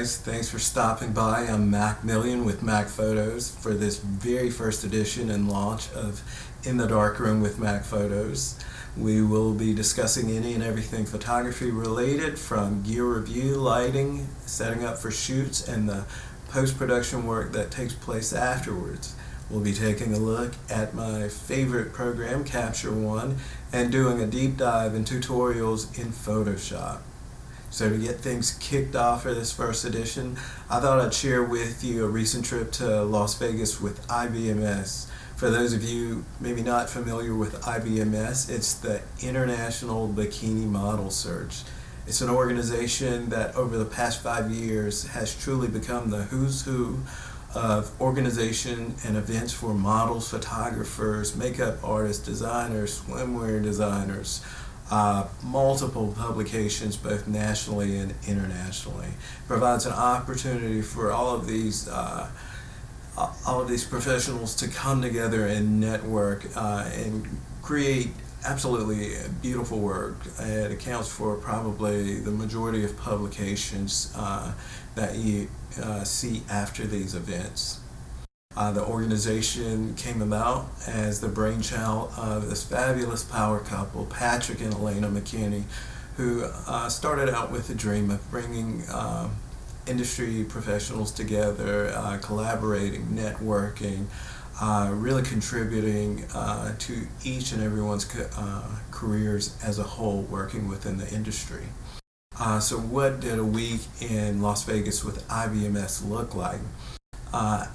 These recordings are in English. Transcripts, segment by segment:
guys, thanks for stopping by. I'm Mack with Mack Photos for this very first edition and launch of In the Darkroom with Mack Photos. We will be discussing any and everything photography related, from gear review, lighting, setting up for shoots, and the post-production work that takes place afterwards. We'll be taking a look at my favorite program, Capture One, and doing a deep dive in tutorials in Photoshop. So to get things kicked off for this first edition, I thought I'd share with you a recent trip to Las Vegas with IBMS. For those of you maybe not familiar with IBMS, it's the International Bikini Model Search. It's an organization that over the past 5 years has truly become the who's who of organization and events for models, photographers, makeup artists, designers, swimwear designers, multiple publications both nationally and internationally. Provides an opportunity for all of these professionals to come together and network and create absolutely beautiful work. It accounts for probably the majority of publications that you see after these events. The organization came about as the brainchild of this fabulous power couple, Patrick and Elena McKinney, who started out with the dream of bringing industry professionals together, collaborating, networking, really contributing to each and everyone's careers as a whole, working within the industry. So what did a week in Las Vegas with IBMS look like?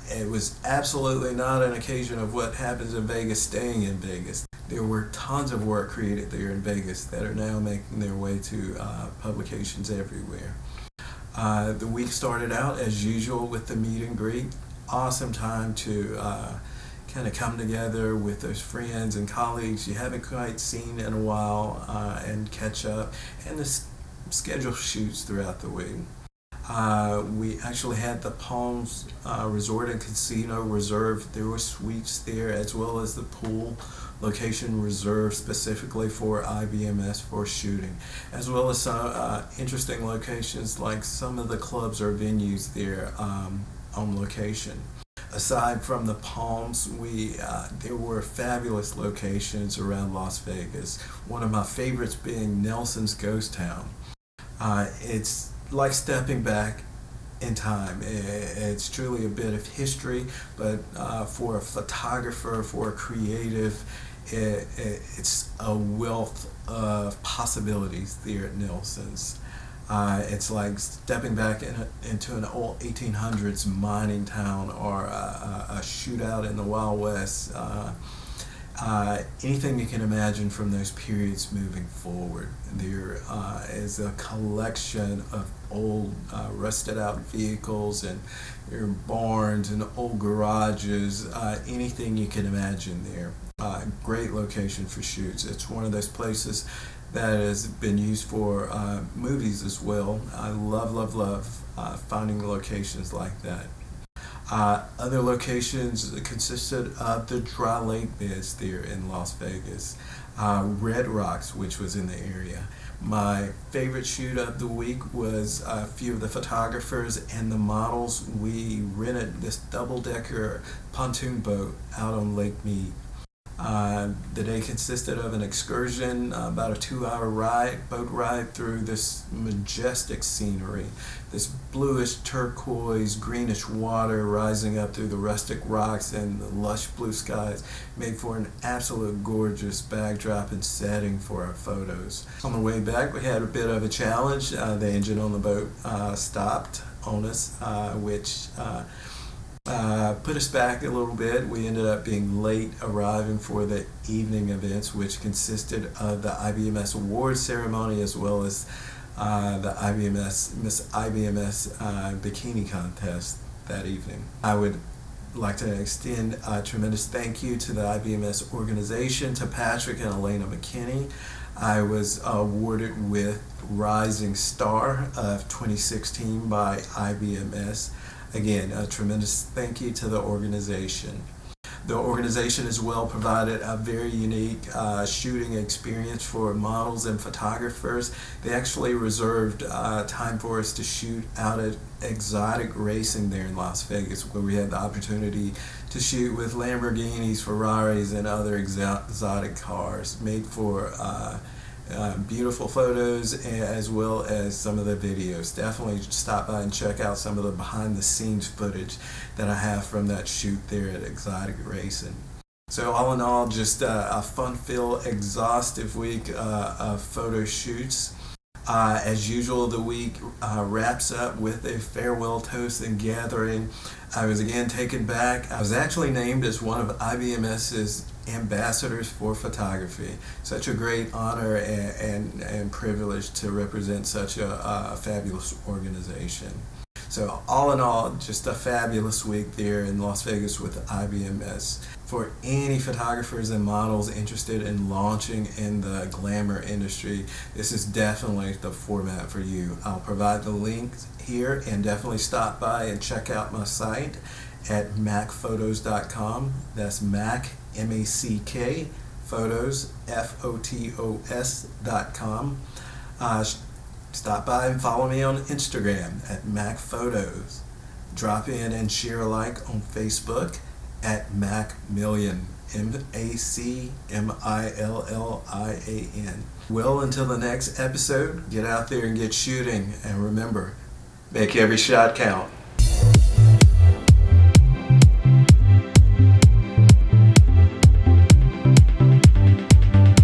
It was absolutely not an occasion of what happens in Vegas staying in Vegas. There were tons of work created there in Vegas that are now making their way to publications everywhere. The week started out as usual with the meet and greet. Awesome time to kind of come together with those friends and colleagues you haven't quite seen in a while and catch up, and to schedule shoots throughout the week. We actually had the Palms Resort and Casino reserved. There were suites there, as well as the pool location reserved specifically for IBMS for shooting, as well as some interesting locations like some of the clubs or venues there on location. Aside from the Palms, there were fabulous locations around Las Vegas. One of my favorites being Nelson's Ghost Town. It's like stepping back in time. It's truly a bit of history, but for a photographer, for a creative, it's a wealth of possibilities there at Nelson's. It's like stepping back into an old 1800s mining town, or a shootout in the Wild West. Anything you can imagine from those periods moving forward. There is a collection of old rusted out vehicles, and there are barns and old garages, anything you can imagine there. Great location for shoots. It's one of those places that has been used for movies as well. I love finding locations like that. Other locations consisted of the dry lake beds there in Las Vegas, Red Rocks, which was in the area. My favorite shoot of the week was a few of the photographers and the models. We rented this double-decker pontoon boat out on Lake Mead. The day consisted of an excursion, about a 2-hour boat ride through this majestic scenery, this bluish turquoise, greenish water rising up through the rustic rocks and the lush blue skies, made for an absolute gorgeous backdrop and setting for our photos. On the way back, we had a bit of a challenge. The engine on the boat stopped on us, which put us back a little bit. We ended up being late arriving for the evening events, which consisted of the IBMS awards ceremony, as well as the Miss IBMS Bikini contest that evening. I would like to extend a tremendous thank you to the IBMS organization, to Patrick and Elena McKinney. I was awarded with Rising Star of 2016 by IBMS. Again, a tremendous thank you to the organization. The organization as well provided a very unique shooting experience for models and photographers. They actually reserved time for us to shoot out at exotic racing there in Las Vegas, where we had the opportunity to shoot with Lamborghinis, Ferraris, and other exotic cars, made for beautiful photos as well as some of the videos. Definitely stop by and check out some of the behind the scenes footage that I have from that shoot there at Exotic Racing. So all in all, just a fun-filled, exhaustive week of photo shoots. As usual, the week wraps up with a farewell toast and gathering. I was again taken back. I was actually named as one of IBMS's ambassadors for photography. Such a great honor and privilege to represent such a fabulous organization. So all in all, just a fabulous week there in Las Vegas with IBMS. For any photographers and models interested in launching in the glamour industry, this is definitely the format for you. I'll provide the links here, and definitely stop by and check out my site at mackfotos.com. That's Mack, M-A-C-K, photos, F-O-T-O-S.com. Stop by and follow me on Instagram at Mack Fotos. Drop in and share a like on Facebook at Mackmillian, M-A-C-M-I-L-L-I-A-N. Well, until the next episode, get out there and get shooting. And remember, make every shot count.